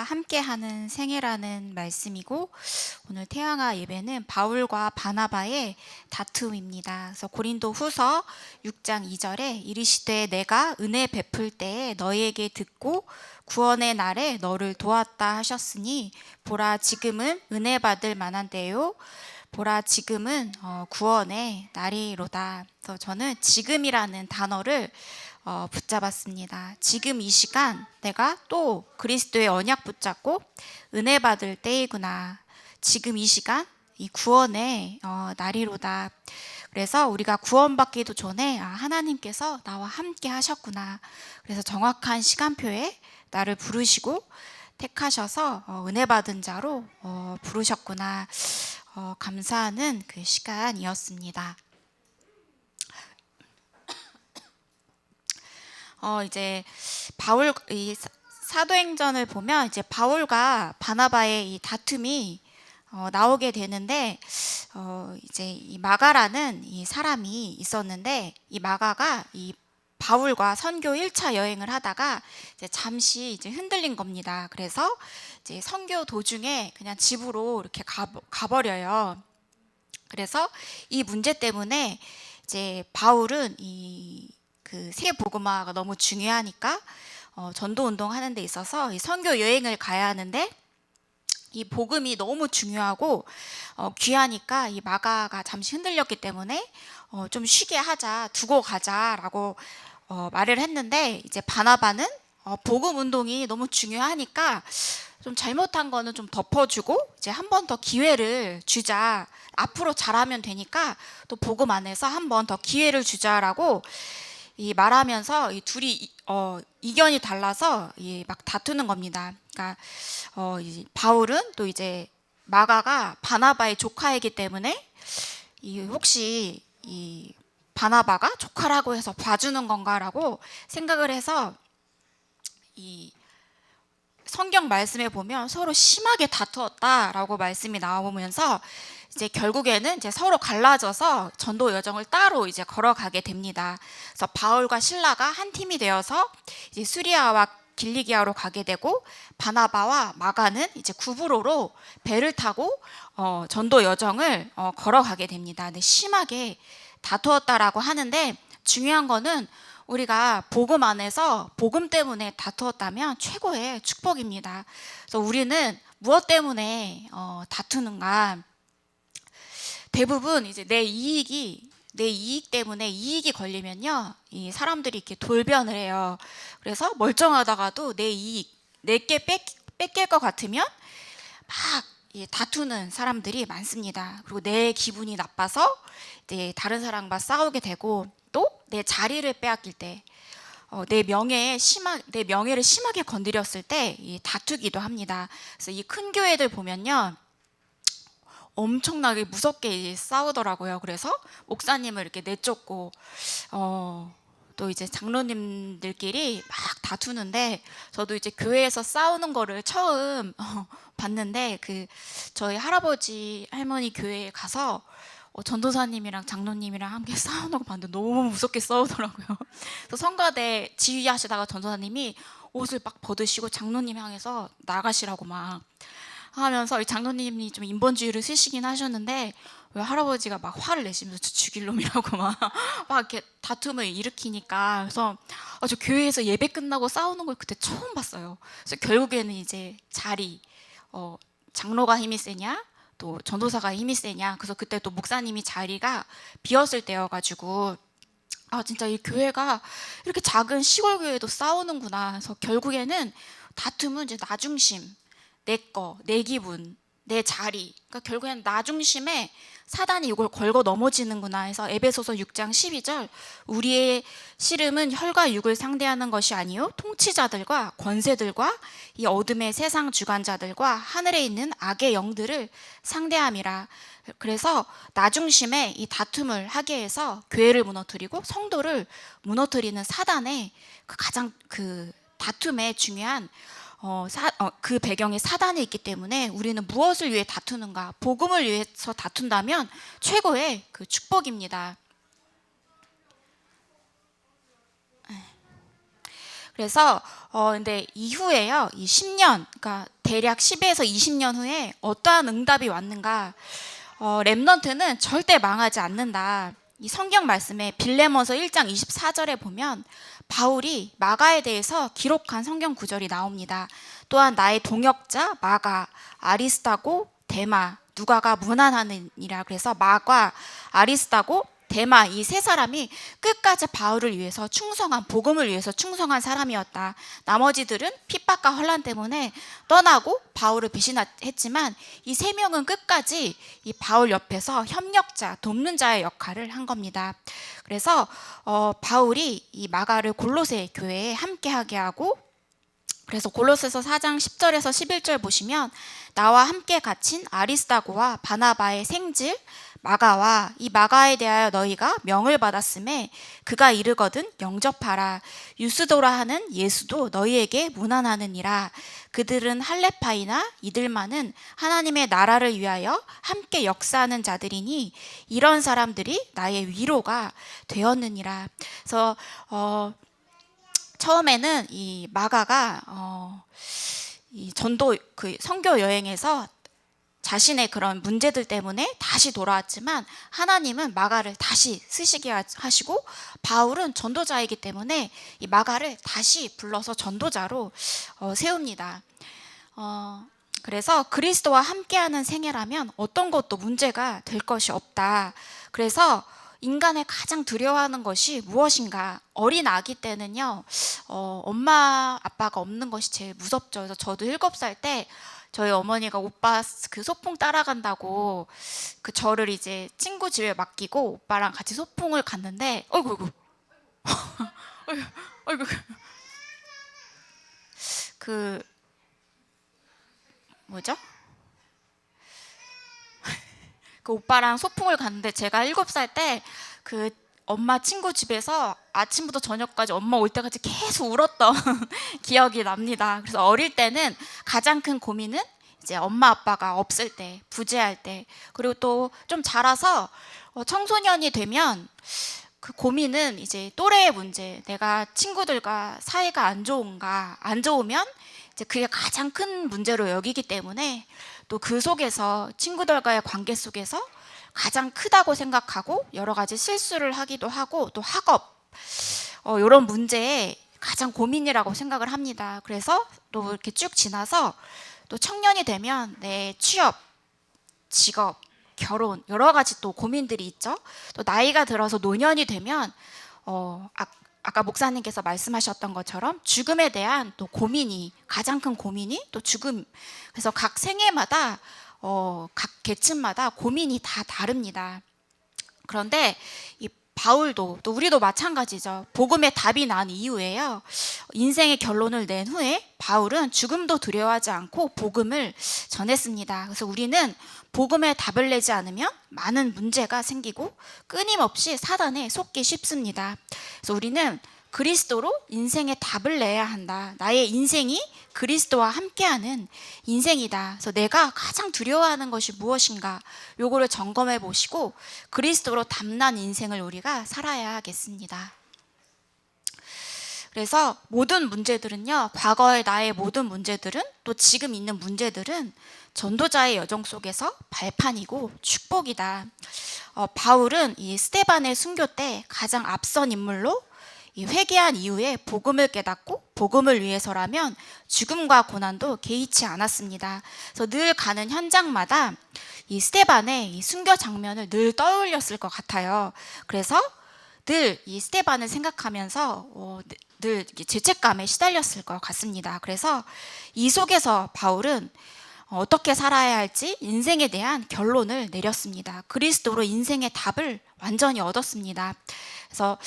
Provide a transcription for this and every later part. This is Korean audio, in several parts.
함께하는 생애라는 말씀이고, 오늘 태양아 예배는 바울과 바나바의 다툼입니다. 그래서 고린도 후서 6장 2절에 이르시되 내가 은혜 베풀 때에 너희에게 듣고 구원의 날에 너를 도왔다 하셨으니 보라 지금은 은혜 받을 만한 때요 보라 지금은 구원의 날이로다. 그래서 저는 지금이라는 단어를 붙잡았습니다. 지금 이 시간 내가 또 그리스도의 언약 붙잡고 은혜 받을 때이구나. 지금 이 시간 이 구원의 날이로다. 그래서 우리가 구원받기도 전에 하나님께서 나와 함께 하셨구나. 그래서 정확한 시간표에 나를 부르시고 택하셔서 은혜 받은 자로 부르셨구나. 감사하는 그 시간이었습니다. 이제 바울 이 사도행전을 보면 이제 바울과 바나바의 이 다툼이 나오게 되는데, 이제 이 마가라는 이 사람이 있었는데, 이 마가가 이 바울과 선교 1차 여행을 하다가 이제 잠시 이제 흔들린 겁니다. 그래서 이제 선교 도중에 그냥 집으로 이렇게 가버려요. 그래서 이 문제 때문에 이제 바울은 이 그 새 복음화가 너무 중요하니까 전도 운동하는 데 있어서 이 선교 여행을 가야 하는데, 이 복음이 너무 중요하고 귀하니까 이 마가가 잠시 흔들렸기 때문에 좀 쉬게 하자, 두고 가자라고 말을 했는데, 이제 바나바는 복음 운동이 너무 중요하니까 좀 잘못한 거는 좀 덮어주고 이제 한 번 더 기회를 주자. 앞으로 잘하면 되니까 또 복음 안에서 한 번 더 기회를 주자라고 이 말하면서 이 둘이 이견이 달라서 막 다투는 겁니다. 그러니까 이 바울은 또 이제 마가가 바나바의 조카이기 때문에 이 혹시 이 바나바가 조카라고 해서 봐주는 건가라고 생각을 해서 이 성경 말씀에 보면 서로 심하게 다투었다라고 말씀이 나오면서 이제 결국에는 이제 서로 갈라져서 전도 여정을 따로 이제 걸어가게 됩니다. 그래서 바울과 실라가 한 팀이 되어서 이제 수리아와 길리기아로 가게 되고, 바나바와 마가는 이제 구브로로 배를 타고 전도 여정을 걸어가게 됩니다. 근데 심하게 다투었다라고 하는데, 중요한 거는 우리가 복음 안에서 복음 때문에 다투었다면 최고의 축복입니다. 그래서 우리는 무엇 때문에 다투는가? 대부분 이제 내 이익 때문에 이익이 걸리면요, 이 사람들이 이렇게 돌변을 해요. 그래서 멀쩡하다가도 내게 뺏길 것 같으면 막 다투는 사람들이 많습니다. 그리고 내 기분이 나빠서 이제 다른 사람과 싸우게 되고, 또 내 자리를 빼앗길 때, 내 명예를 심하게 건드렸을 때 다투기도 합니다. 그래서 이 큰 교회들 보면요, 엄청나게 무섭게 싸우더라고요. 그래서 목사님을 이렇게 내쫓고 또 이제 장로님들끼리 막 다투는데, 저도 이제 교회에서 싸우는 거를 처음 봤는데, 저희 할아버지 할머니 교회에 가서 전도사님이랑 장로님이랑 함께 싸우는 거 봤는데 너무 무섭게 싸우더라고요. 그래서 성가대 지휘하시다가 전도사님이 옷을 막 벗으시고 장로님 향해서 나가시라고 막 하면서, 이 장로님이 좀 인본주의를 쓰시긴 하셨는데, 왜 할아버지가 막 화를 내시면서 저 죽일 놈이라고 막 이렇게 다툼을 일으키니까. 그래서 저 교회에서 예배 끝나고 싸우는 걸 그때 처음 봤어요. 그래서 결국에는 이제 장로가 힘이 세냐 또 전도사가 힘이 세냐, 그래서 그때 또 목사님이 자리가 비었을 때여가지고 진짜 이 교회가 이렇게 작은 시골 교회도 싸우는구나. 그래서 결국에는 다툼은 이제 나 중심, 내 기분, 내 자리. 그러니까 결국엔 나 중심에 사단이 이걸 걸고 넘어지는구나 해서 에베소서 6장 12절, 우리의 씨름은 혈과 육을 상대하는 것이 아니요 통치자들과 권세들과 이 어둠의 세상 주관자들과 하늘에 있는 악의 영들을 상대함이라. 그래서 나 중심에 이 다툼을 하게 해서 교회를 무너뜨리고 성도를 무너뜨리는 사단의 가장 다툼의 중요한 그 배경에 사단이 있기 때문에, 우리는 무엇을 위해 다투는가? 복음을 위해서 다툰다면 최고의 축복입니다. 그래서 근데 이후에요, 이 10년, 그러니까 대략 10에서 20년 후에 어떠한 응답이 왔는가? 렘넌트는 절대 망하지 않는다. 이 성경 말씀에 빌레몬서 1장 24절에 보면 바울이 마가에 대해서 기록한 성경 구절이 나옵니다. 또한 나의 동역자 마가, 아리스타고, 데마, 누가가 무난하느니라. 그래서 마가, 아리스타고, 데마, 이 세 사람이 끝까지 바울을 위해서 충성한, 복음을 위해서 충성한 사람이었다. 나머지들은 핍박과 환난 때문에 떠나고 바울을 배신했지만 이 세 명은 끝까지 이 바울 옆에서 협력자, 돕는 자의 역할을 한 겁니다. 그래서 바울이 이 마가를 골로새 교회에 함께하게 하고, 그래서 골로새서 4장 10절에서 11절 보시면 나와 함께 갇힌 아리스다고와 바나바의 생질 마가와 이 마가에 대하여 너희가 명을 받았음에 그가 이르거든 영접하라. 유스도라 하는 예수도 너희에게 문안하느니라. 그들은 할레파이나 이들만은 하나님의 나라를 위하여 함께 역사하는 자들이니 이런 사람들이 나의 위로가 되었느니라. 그래서 처음에는 이 마가가 이 전도 그 선교 여행에서 자신의 그런 문제들 때문에 다시 돌아왔지만 하나님은 마가를 다시 쓰시게 하시고 바울은 전도자이기 때문에 이 마가를 다시 불러서 전도자로 세웁니다. 그래서 그리스도와 함께하는 생애라면 어떤 것도 문제가 될 것이 없다. 그래서 인간의 가장 두려워하는 것이 무엇인가? 어린 아기 때는요, 엄마 아빠가 없는 것이 제일 무섭죠. 그래서 저도 7살 때 저희 어머니가 오빠 그 소풍 따라간다고 그 저를 이제 친구 집에 맡기고 오빠랑 같이 소풍을 갔는데, 어이구, 어이구, 어이구, 그 뭐죠? 그 오빠랑 소풍을 갔는데 제가 7살 때 그 엄마 친구 집에서 아침부터 저녁까지 엄마 올 때까지 계속 울었던 기억이 납니다. 그래서 어릴 때는 가장 큰 고민은 이제 엄마 아빠가 없을 때, 부재할 때, 그리고 또 좀 자라서 청소년이 되면 그 고민은 이제 또래의 문제, 내가 친구들과 사이가 안 좋은가, 안 좋으면 이제 그게 가장 큰 문제로 여기기 때문에 또 그 속에서 친구들과의 관계 속에서 가장 크다고 생각하고 여러 가지 실수를 하기도 하고 또 학업 이런 문제에 가장 고민이라고 생각을 합니다. 그래서 또 이렇게 쭉 지나서 또 청년이 되면 내 취업, 직업, 결혼 여러 가지 또 고민들이 있죠. 또 나이가 들어서 노년이 되면 아까 목사님께서 말씀하셨던 것처럼 죽음에 대한 또 고민이 가장 큰 고민이 또 죽음. 그래서 각 생애마다 각 계층마다 고민이 다 다릅니다. 그런데 이 바울도 또 우리도 마찬가지죠. 복음의 답이 난 이후에요. 인생의 결론을 낸 후에 바울은 죽음도 두려워하지 않고 복음을 전했습니다. 그래서 우리는 복음의 답을 내지 않으면 많은 문제가 생기고 끊임없이 사단에 속기 쉽습니다. 그래서 우리는 그리스도로 인생의 답을 내야 한다. 나의 인생이 그리스도와 함께하는 인생이다. 그래서 내가 가장 두려워하는 것이 무엇인가? 요거를 점검해 보시고 그리스도로 담난 인생을 우리가 살아야 하겠습니다. 그래서 모든 문제들은요, 과거의 나의 모든 문제들은 또 지금 있는 문제들은 전도자의 여정 속에서 발판이고 축복이다. 바울은 이 스데반의 순교 때 가장 앞선 인물로 이 회개한 이후에 복음을 깨닫고 복음을 위해서라면 죽음과 고난도 개의치 않았습니다. 그래서 늘 가는 현장마다 이 스데반의 이 순교 장면을 늘 떠올렸을 것 같아요. 그래서 늘 이 스데반을 생각하면서 늘 죄책감에 시달렸을 것 같습니다. 그래서 이 속에서 바울은 어떻게 살아야 할지 인생에 대한 결론을 내렸습니다. 그리스도로 인생의 답을 완전히 얻었습니다. 그래서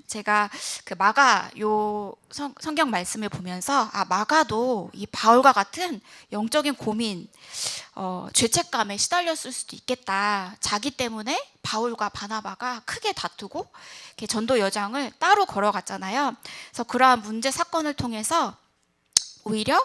제가 그 마가 요 성경 말씀을 보면서 마가도 이 바울과 같은 영적인 고민, 죄책감에 시달렸을 수도 있겠다. 자기 때문에 바울과 바나바가 크게 다투고 이렇게 전도 여정을 따로 걸어갔잖아요. 그래서 그러한 문제 사건을 통해서 오히려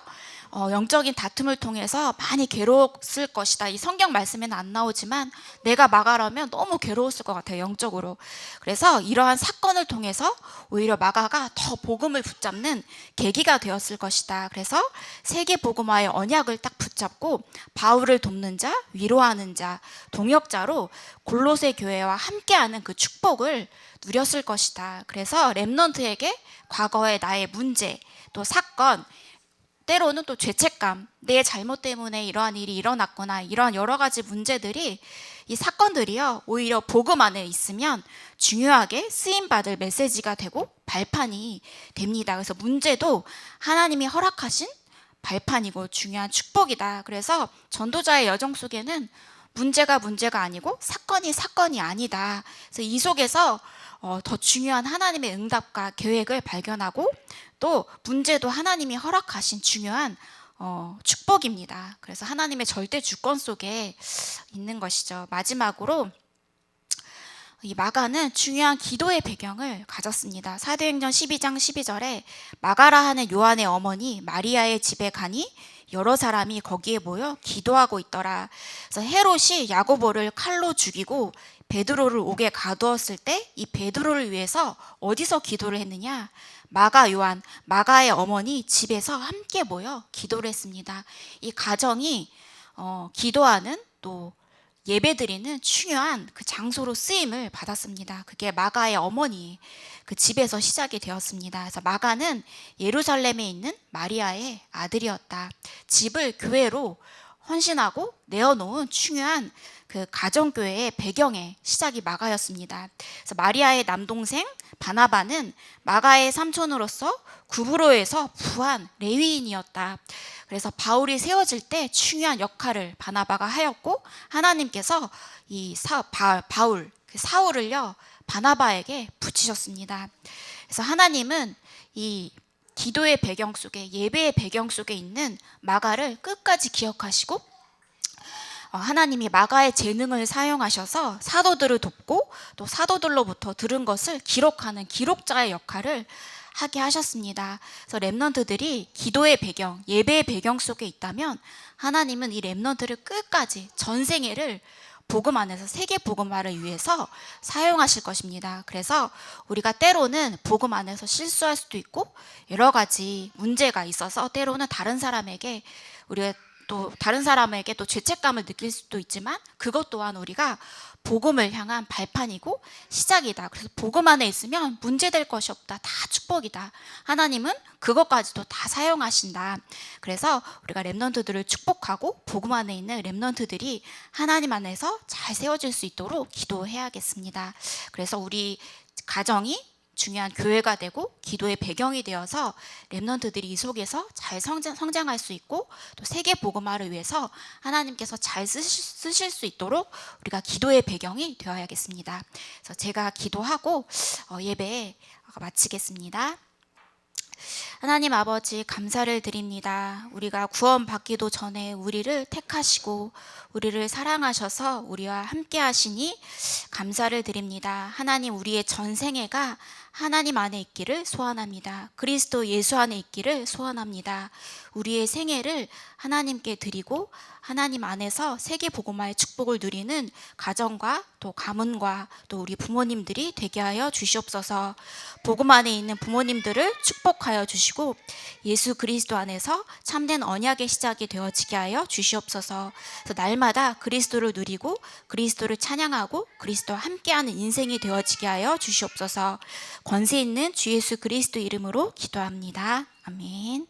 영적인 다툼을 통해서 많이 괴로웠을 것이다. 이 성경 말씀에는 안 나오지만 내가 마가라면 너무 괴로웠을 것 같아요, 영적으로. 그래서 이러한 사건을 통해서 오히려 마가가 더 복음을 붙잡는 계기가 되었을 것이다. 그래서 세계 복음화의 언약을 딱 붙잡고 바울을 돕는 자, 위로하는 자, 동역자로 골로새 교회와 함께하는 그 축복을 누렸을 것이다. 그래서 렘넌트에게 과거의 나의 문제, 또 사건, 때로는 또 죄책감, 내 잘못 때문에 이러한 일이 일어났구나, 이러한 여러 가지 문제들이, 이 사건들이요, 오히려 복음 안에 있으면 중요하게 쓰임받을 메시지가 되고 발판이 됩니다. 그래서 문제도 하나님이 허락하신 발판이고 중요한 축복이다. 그래서 전도자의 여정 속에는 문제가 아니고 사건이 아니다. 그래서 이 속에서 더 중요한 하나님의 응답과 계획을 발견하고, 또 문제도 하나님이 허락하신 중요한 축복입니다. 그래서 하나님의 절대 주권 속에 있는 것이죠. 마지막으로 이 마가는 중요한 기도의 배경을 가졌습니다. 사도행전 12장 12절에 마가라 하는 요한의 어머니 마리아의 집에 가니 여러 사람이 거기에 모여 기도하고 있더라. 그래서 헤롯이 야고보를 칼로 죽이고 베드로를 옥에 가두었을 때 이 베드로를 위해서 어디서 기도를 했느냐? 마가 요한, 마가의 어머니 집에서 함께 모여 기도를 했습니다. 이 가정이 기도하는, 또 예배드리는 중요한 그 장소로 쓰임을 받았습니다. 그게 마가의 어머니 그 집에서 시작이 되었습니다. 그래서 마가는 예루살렘에 있는 마리아의 아들이었다. 집을 교회로 헌신하고 내어놓은 중요한 그 가정교회의 배경의 시작이 마가였습니다. 그래서 마리아의 남동생 바나바는 마가의 삼촌으로서 구브로에서 부한 레위인이었다. 그래서 바울이 세워질 때 중요한 역할을 바나바가 하였고, 하나님께서 이 바울, 사울을요 바나바에게 붙이셨습니다. 그래서 하나님은 이 기도의 배경 속에, 예배의 배경 속에 있는 마가를 끝까지 기억하시고, 하나님이 마가의 재능을 사용하셔서 사도들을 돕고, 또 사도들로부터 들은 것을 기록하는 기록자의 역할을 하게 하셨습니다. 그래서 렘넌트들이 기도의 배경, 예배의 배경 속에 있다면 하나님은 이 렘넌트를 끝까지 전생애를 복음 안에서 세계 복음화를 위해서 사용하실 것입니다. 그래서 우리가 때로는 복음 안에서 실수할 수도 있고 여러 가지 문제가 있어서 때로는 다른 사람에게 또 죄책감을 느낄 수도 있지만, 그것 또한 우리가 복음을 향한 발판이고 시작이다. 그래서 복음 안에 있으면 문제될 것이 없다. 다 축복이다. 하나님은 그것까지도 다 사용하신다. 그래서 우리가 렘넌트들을 축복하고 복음 안에 있는 렘넌트들이 하나님 안에서 잘 세워질 수 있도록 기도해야겠습니다. 그래서 우리 가정이 중요한 교회가 되고 기도의 배경이 되어서 렘넌트들이 이 속에서 잘 성장할 수 있고, 또 세계 복음화를 위해서 하나님께서 잘 쓰실 수 있도록 우리가 기도의 배경이 되어야겠습니다. 그래서 제가 기도하고 예배 마치겠습니다. 하나님 아버지, 감사를 드립니다. 우리가 구원받기도 전에 우리를 택하시고 우리를 사랑하셔서 우리와 함께 하시니 감사를 드립니다. 하나님, 우리의 전생애가 하나님 안에 있기를 소원합니다. 그리스도 예수 안에 있기를 소원합니다. 우리의 생애를 하나님께 드리고 하나님 안에서 세계 복음화의 축복을 누리는 가정과 또 가문과 또 우리 부모님들이 되게 하여 주시옵소서. 복음 안에 있는 부모님들을 축복하여 주시고 예수 그리스도 안에서 참된 언약의 시작이 되어지게 하여 주시옵소서. 그래서 날마다 그리스도를 누리고 그리스도를 찬양하고 그리스도와 함께하는 인생이 되어지게 하여 주시옵소서. 권세 있는 주 예수 그리스도 이름으로 기도합니다. 아멘.